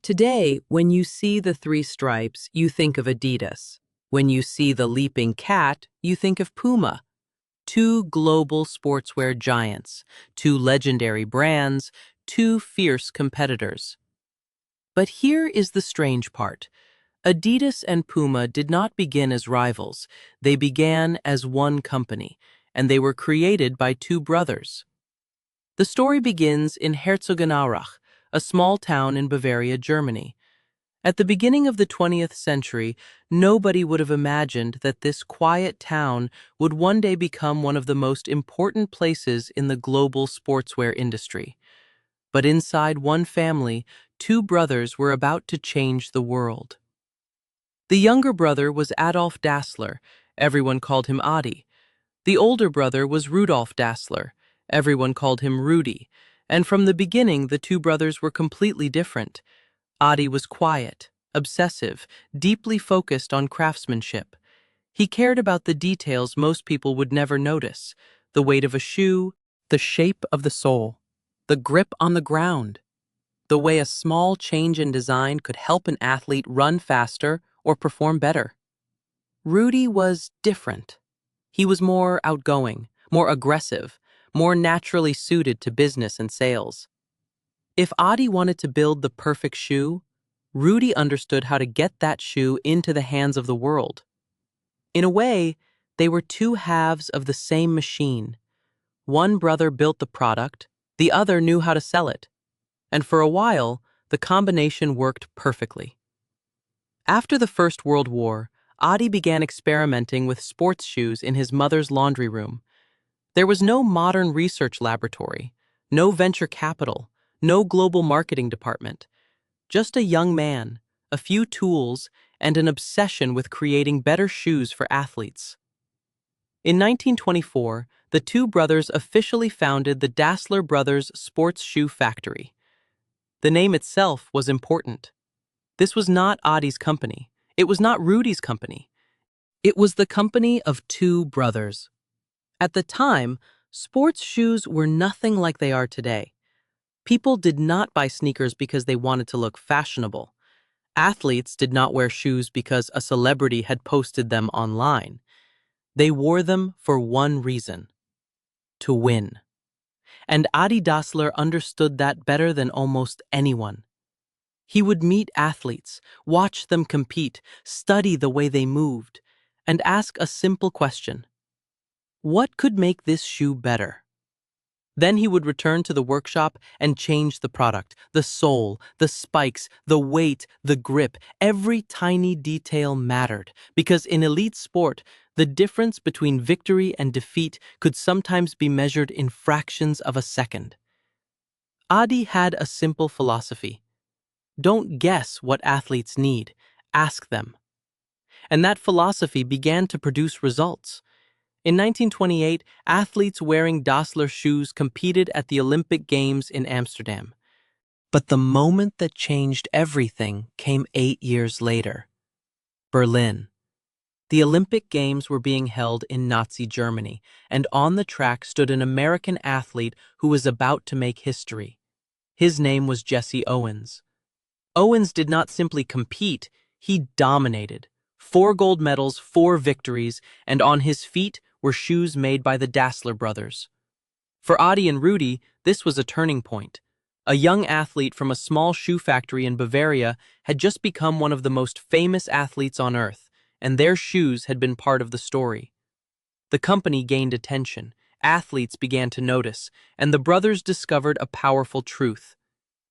Today, when you see the three stripes, you think of Adidas. When you see the leaping cat, you think of Puma. Two global sportswear giants, two legendary brands, two fierce competitors. But here is the strange part. Adidas and Puma did not begin as rivals. They began as one company, and they were created by two brothers. The story begins in Herzogenaurach, a small town in Bavaria, Germany. At the beginning of the 20th century, nobody would have imagined that this quiet town would one day become one of the most important places in the global sportswear industry. But inside one family, two brothers were about to change the world. The younger brother was Adolf Dassler. Everyone called him Adi. The older brother was Rudolf Dassler. Everyone called him Rudy. And from the beginning, the two brothers were completely different. Adi was quiet, obsessive, deeply focused on craftsmanship. He cared about the details most people would never notice: the weight of a shoe, the shape of the sole, the grip on the ground, the way a small change in design could help an athlete run faster or perform better. Rudy was different. He was more outgoing, more aggressive, more naturally suited to business and sales. If Adi wanted to build the perfect shoe, Rudy understood how to get that shoe into the hands of the world. In a way, they were two halves of the same machine. One brother built the product, the other knew how to sell it. And for a while, the combination worked perfectly. After the First World War, Adi began experimenting with sports shoes in his mother's laundry room. There was no modern research laboratory, no venture capital, no global marketing department. Just a young man, a few tools, and an obsession with creating better shoes for athletes. In 1924, the two brothers officially founded the Dassler Brothers Sports Shoe Factory. The name itself was important. This was not Adi's company. It was not Rudy's company. It was the company of two brothers. At the time, sports shoes were nothing like they are today. People did not buy sneakers because they wanted to look fashionable. Athletes did not wear shoes because a celebrity had posted them online. They wore them for one reason: to win. And Adi Dassler understood that better than almost anyone. He would meet athletes, watch them compete, study the way they moved, and ask a simple question: what could make this shoe better? Then he would return to the workshop and change the product: the sole, the spikes, the weight, the grip. Every tiny detail mattered, because in elite sport, the difference between victory and defeat could sometimes be measured in fractions of a second. Adi had a simple philosophy: don't guess what athletes need, ask them. And that philosophy began to produce results. In 1928, athletes wearing Dassler shoes competed at the Olympic Games in Amsterdam. But the moment that changed everything came 8 years later: Berlin. The Olympic Games were being held in Nazi Germany, and on the track stood an American athlete who was about to make history. His name was Jesse Owens. Owens did not simply compete, he dominated. 4 gold medals, 4 victories, and on his feet were shoes made by the Dassler brothers. For Adi and Rudy, this was a turning point. A young athlete from a small shoe factory in Bavaria had just become one of the most famous athletes on earth, and their shoes had been part of the story. The company gained attention, athletes began to notice, and the brothers discovered a powerful truth: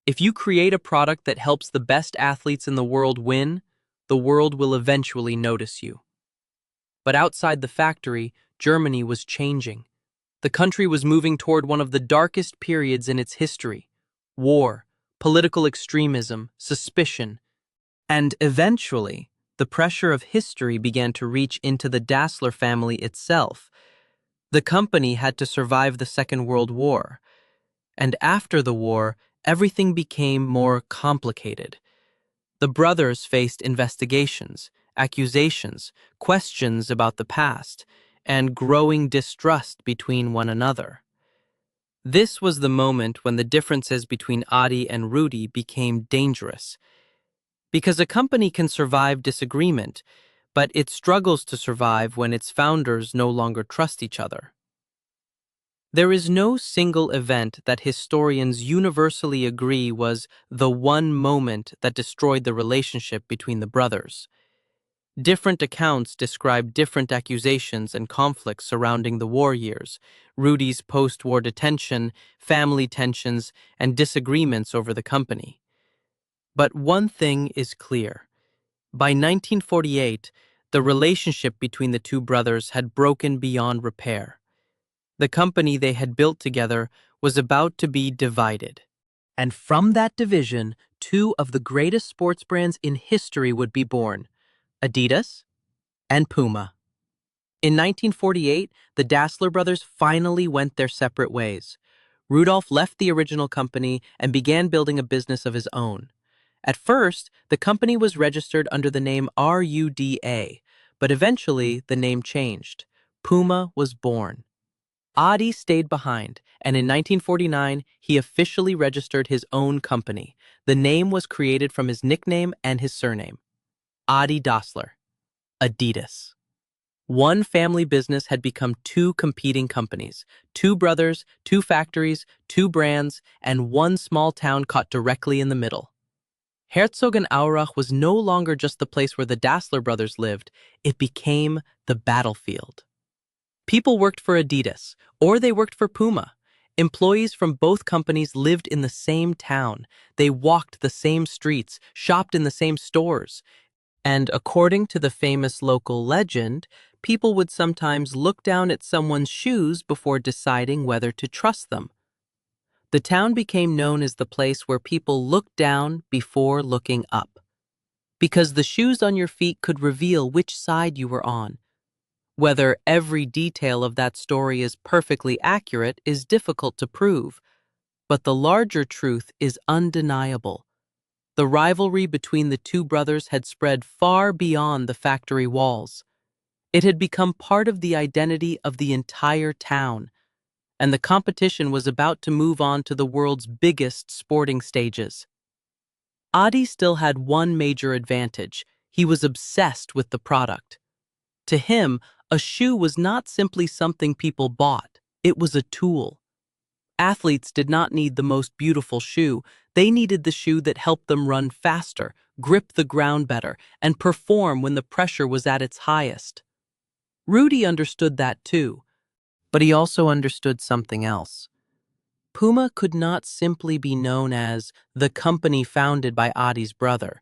if you create a product that helps the best athletes in the world win, the world will eventually notice you. But outside the factory, Germany was changing. The country was moving toward one of the darkest periods in its history: war, political extremism, suspicion. And eventually, the pressure of history began to reach into the Dassler family itself. The company had to survive the Second World War. And after the war, everything became more complicated. The brothers faced investigations, accusations, questions about the past, and growing distrust between one another. This was the moment when the differences between Adi and Rudy became dangerous. Because a company can survive disagreement, but it struggles to survive when its founders no longer trust each other. There is no single event that historians universally agree was the one moment that destroyed the relationship between the brothers. Different accounts describe different accusations and conflicts surrounding the war years, Rudy's post-war detention, family tensions, and disagreements over the company. But one thing is clear. By 1948, the relationship between the two brothers had broken beyond repair. The company they had built together was about to be divided. And from that division, two of the greatest sports brands in history would be born, Adidas and Puma. In 1948, the Dassler brothers finally went their separate ways. Rudolf left the original company and began building a business of his own. At first, the company was registered under the name RUDA, but eventually the name changed. Puma was born. Adi stayed behind, and in 1949, he officially registered his own company. The name was created from his nickname and his surname, Adi Dassler, Adidas. One family business had become two competing companies, two brothers, two factories, two brands, and one small town caught directly in the middle. Herzogenaurach was no longer just the place where the Dassler brothers lived, it became the battlefield. People worked for Adidas, or they worked for Puma. Employees from both companies lived in the same town. They walked the same streets, shopped in the same stores. And according to the famous local legend, people would sometimes look down at someone's shoes before deciding whether to trust them. The town became known as the place where people looked down before looking up, because the shoes on your feet could reveal which side you were on. Whether every detail of that story is perfectly accurate is difficult to prove, but the larger truth is undeniable. The rivalry between the two brothers had spread far beyond the factory walls. It had become part of the identity of the entire town, and the competition was about to move on to the world's biggest sporting stages. Adi still had one major advantage. He was obsessed with the product. To him, a shoe was not simply something people bought, it was a tool. Athletes did not need the most beautiful shoe, they needed the shoe that helped them run faster, grip the ground better, and perform when the pressure was at its highest. Rudy understood that too, but he also understood something else. Puma could not simply be known as the company founded by Adi's brother.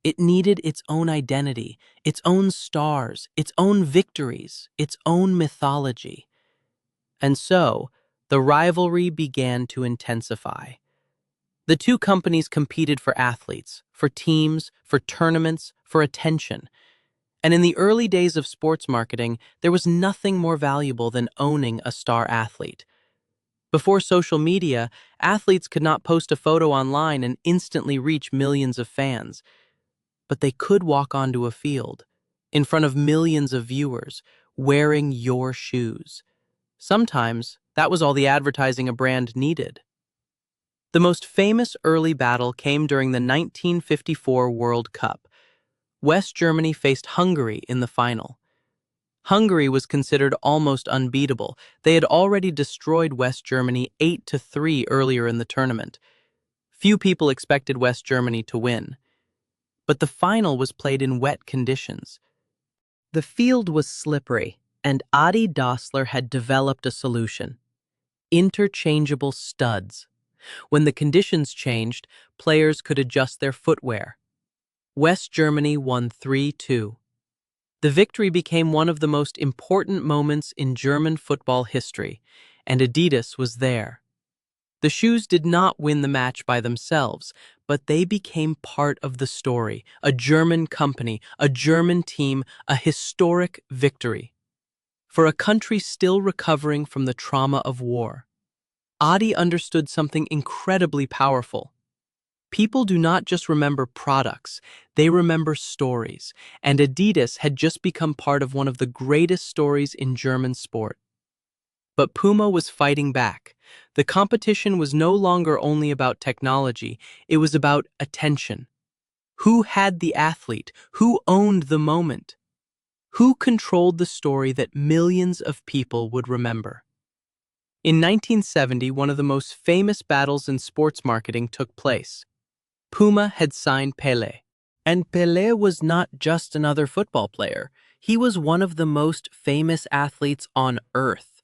It needed its own identity, its own stars, its own victories, its own mythology. And so, the rivalry began to intensify. The two companies competed for athletes, for teams, for tournaments, for attention. And in the early days of sports marketing, there was nothing more valuable than owning a star athlete. Before social media, athletes could not post a photo online and instantly reach millions of fans. But they could walk onto a field, in front of millions of viewers, wearing your shoes. Sometimes, that was all the advertising a brand needed. The most famous early battle came during the 1954 World Cup. West Germany faced Hungary in the final. Hungary was considered almost unbeatable. They had already destroyed West Germany 8-3 earlier in the tournament. Few people expected West Germany to win. But the final was played in wet conditions. The field was slippery, and Adi Dassler had developed a solution: interchangeable studs. When the conditions changed, players could adjust their footwear. West Germany won 3-2. The victory became one of the most important moments in German football history, and Adidas was there. The shoes did not win the match by themselves, but they became part of the story, a German company, a German team, a historic victory. For a country still recovering from the trauma of war, Adi understood something incredibly powerful. People do not just remember products, they remember stories, and Adidas had just become part of one of the greatest stories in German sport. But Puma was fighting back. The competition was no longer only about technology, it was about attention. Who had the athlete? Who owned the moment? Who controlled the story that millions of people would remember? In 1970, one of the most famous battles in sports marketing took place. Puma had signed Pelé. And Pelé was not just another football player. He was one of the most famous athletes on earth.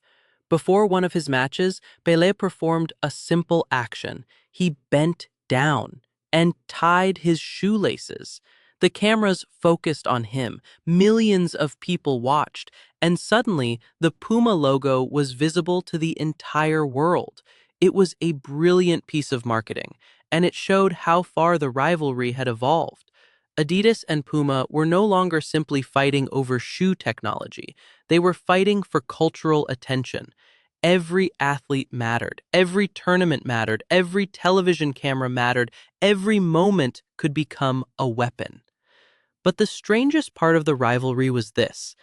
Before one of his matches, Pelé performed a simple action. He bent down and tied his shoelaces. The cameras focused on him. Millions of people watched, and suddenly the Puma logo was visible to the entire world. It was a brilliant piece of marketing, and it showed how far the rivalry had evolved. Adidas and Puma were no longer simply fighting over shoe technology. They were fighting for cultural attention. Every athlete mattered. Every tournament mattered. Every television camera mattered. Every moment could become a weapon. But the strangest part of the rivalry was this.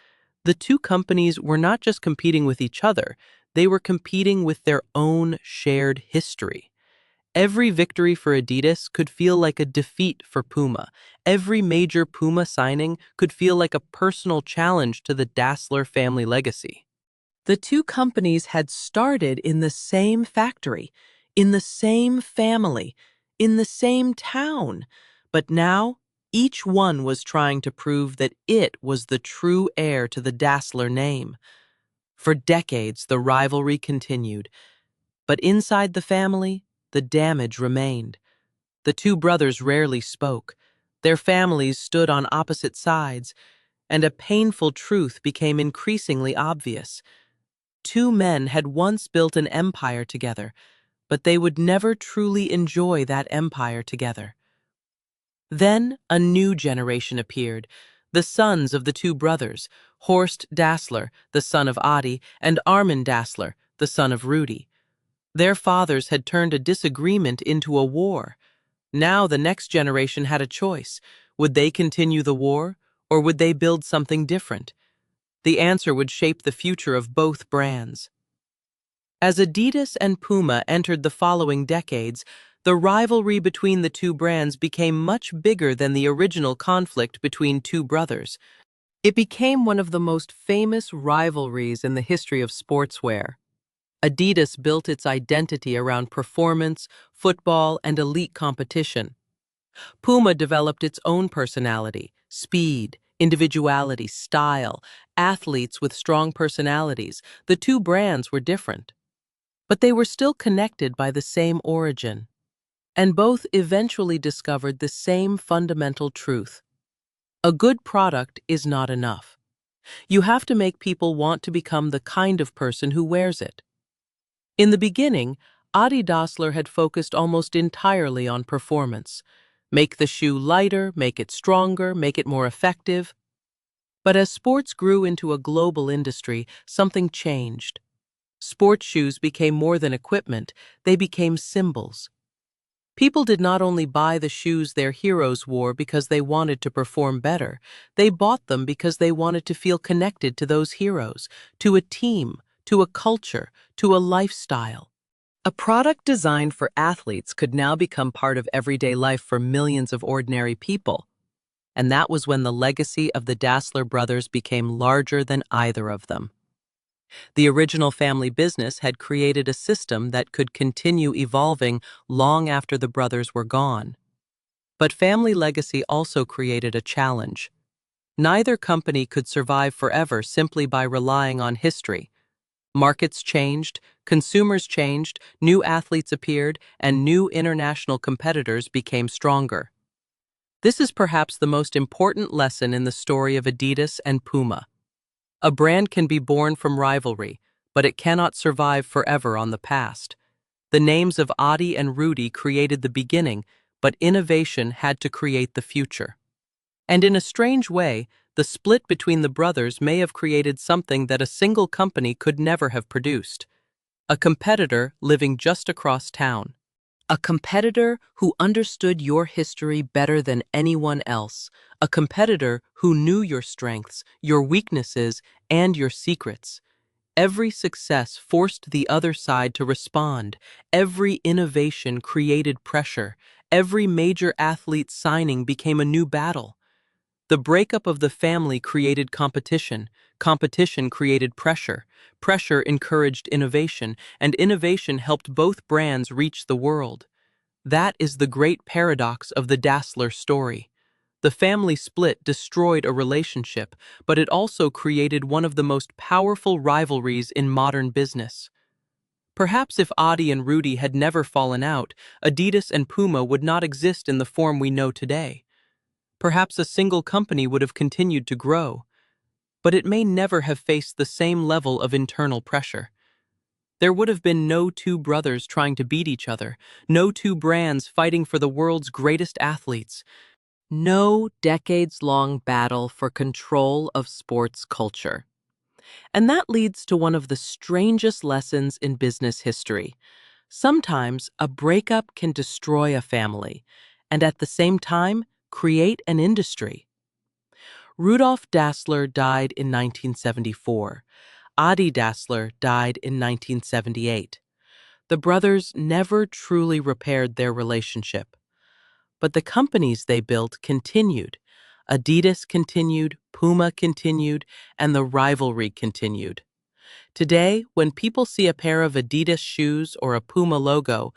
The two companies were not just competing with each other, they were competing with their own shared history. Every victory for Adidas could feel like a defeat for Puma. Every major Puma signing could feel like a personal challenge to the Dassler family legacy. The two companies had started in the same factory, in the same family, in the same town, but now each one was trying to prove that it was the true heir to the Dassler name. For decades, the rivalry continued, but inside the family, the damage remained. The two brothers rarely spoke. Their families stood on opposite sides, and a painful truth became increasingly obvious. Two men had once built an empire together, but they would never truly enjoy that empire together. Then a new generation appeared, the sons of the two brothers, Horst Dassler, the son of Adi, and Armin Dassler, the son of Rudi. Their fathers had turned a disagreement into a war. Now the next generation had a choice. Would they continue the war, or would they build something different? The answer would shape the future of both brands. As Adidas and Puma entered the following decades, the rivalry between the two brands became much bigger than the original conflict between two brothers. It became one of the most famous rivalries in the history of sportswear. Adidas built its identity around performance, football, and elite competition. Puma developed its own personality, speed, individuality, style, athletes with strong personalities. The two brands were different, but they were still connected by the same origin. And both eventually discovered the same fundamental truth. A good product is not enough. You have to make people want to become the kind of person who wears it. In the beginning, Adi Dassler had focused almost entirely on performance. Make the shoe lighter, make it stronger, make it more effective. But as sports grew into a global industry, something changed. Sports shoes became more than equipment, they became symbols. People did not only buy the shoes their heroes wore because they wanted to perform better, they bought them because they wanted to feel connected to those heroes, to a team, to a culture, to a lifestyle. A product designed for athletes could now become part of everyday life for millions of ordinary people. And that was when the legacy of the Dassler brothers became larger than either of them. The original family business had created a system that could continue evolving long after the brothers were gone. But family legacy also created a challenge. Neither company could survive forever simply by relying on history. Markets changed, consumers changed, new athletes appeared, and new international competitors became stronger. This is perhaps the most important lesson in the story of Adidas and Puma. A brand can be born from rivalry, but it cannot survive forever on the past. The names of Adi and Rudi created the beginning, but innovation had to create the future. And in a strange way, the split between the brothers may have created something that a single company could never have produced. A competitor living just across town. A competitor who understood your history better than anyone else. A competitor who knew your strengths, your weaknesses, and your secrets. Every success forced the other side to respond. Every innovation created pressure. Every major athlete signing became a new battle. The breakup of the family created competition. Competition created pressure. Pressure encouraged innovation, and innovation helped both brands reach the world. That is the great paradox of the Dassler story. The family split destroyed a relationship, but it also created one of the most powerful rivalries in modern business. Perhaps if Adi and Rudy had never fallen out, Adidas and Puma would not exist in the form we know today. Perhaps a single company would have continued to grow, but it may never have faced the same level of internal pressure. There would have been no two brothers trying to beat each other, no two brands fighting for the world's greatest athletes, no decades-long battle for control of sports culture. And that leads to one of the strangest lessons in business history. Sometimes a breakup can destroy a family, and at the same time, create an industry. Rudolf Dassler died in 1974. Adi Dassler died in 1978. The brothers never truly repaired their relationship. But the companies they built continued. Adidas continued, Puma continued, and the rivalry continued. Today, when people see a pair of Adidas shoes or a Puma logo,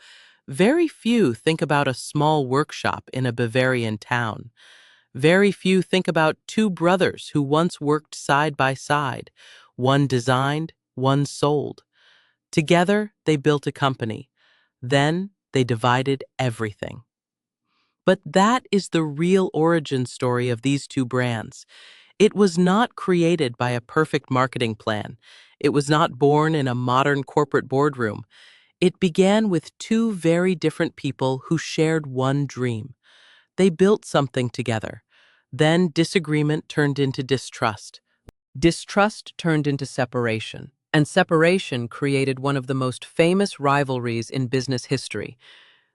very few think about a small workshop in a Bavarian town. Very few think about two brothers who once worked side by side. One designed, one sold. Together, they built a company. Then, they divided everything. But that is the real origin story of these two brands. It was not created by a perfect marketing plan. It was not born in a modern corporate boardroom. It began with two very different people who shared one dream. They built something together. Then disagreement turned into distrust. Distrust turned into separation. And separation created one of the most famous rivalries in business history.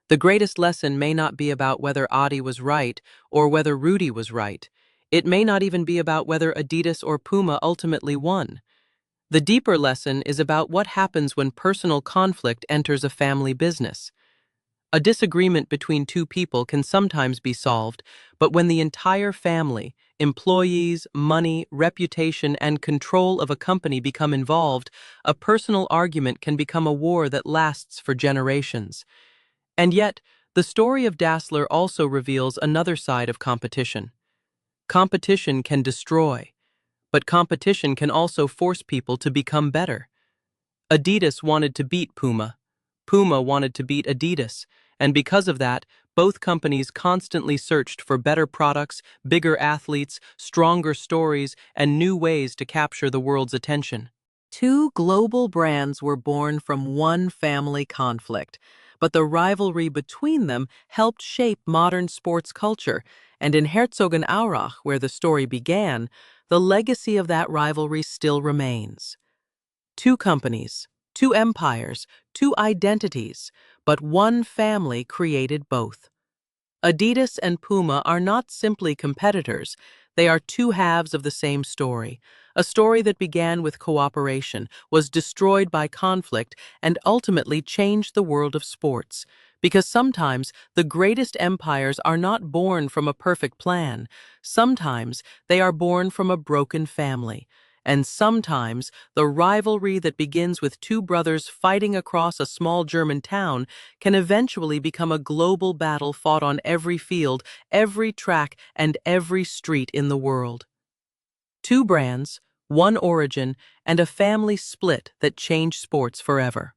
The greatest lesson may not be about whether Adi was right or whether Rudy was right. It may not even be about whether Adidas or Puma ultimately won. The deeper lesson is about what happens when personal conflict enters a family business. A disagreement between two people can sometimes be solved, but when the entire family, employees, money, reputation, and control of a company become involved, a personal argument can become a war that lasts for generations. And yet, the story of Dassler also reveals another side of competition. Competition can destroy, but competition can also force people to become better. Adidas wanted to beat Puma. Puma wanted to beat Adidas, and because of that, both companies constantly searched for better products, bigger athletes, stronger stories, and new ways to capture the world's attention. Two global brands were born from one family conflict, but the rivalry between them helped shape modern sports culture, and in Herzogenaurach, where the story began, the legacy of that rivalry still remains. Two companies, two empires, two identities, but one family created both. Adidas and Puma are not simply competitors, they are two halves of the same story. A story that began with cooperation, was destroyed by conflict, and ultimately changed the world of sports. Because sometimes the greatest empires are not born from a perfect plan. Sometimes they are born from a broken family. And sometimes the rivalry that begins with two brothers fighting across a small German town can eventually become a global battle fought on every field, every track, and every street in the world. Two brands, one origin, and a family split that changed sports forever.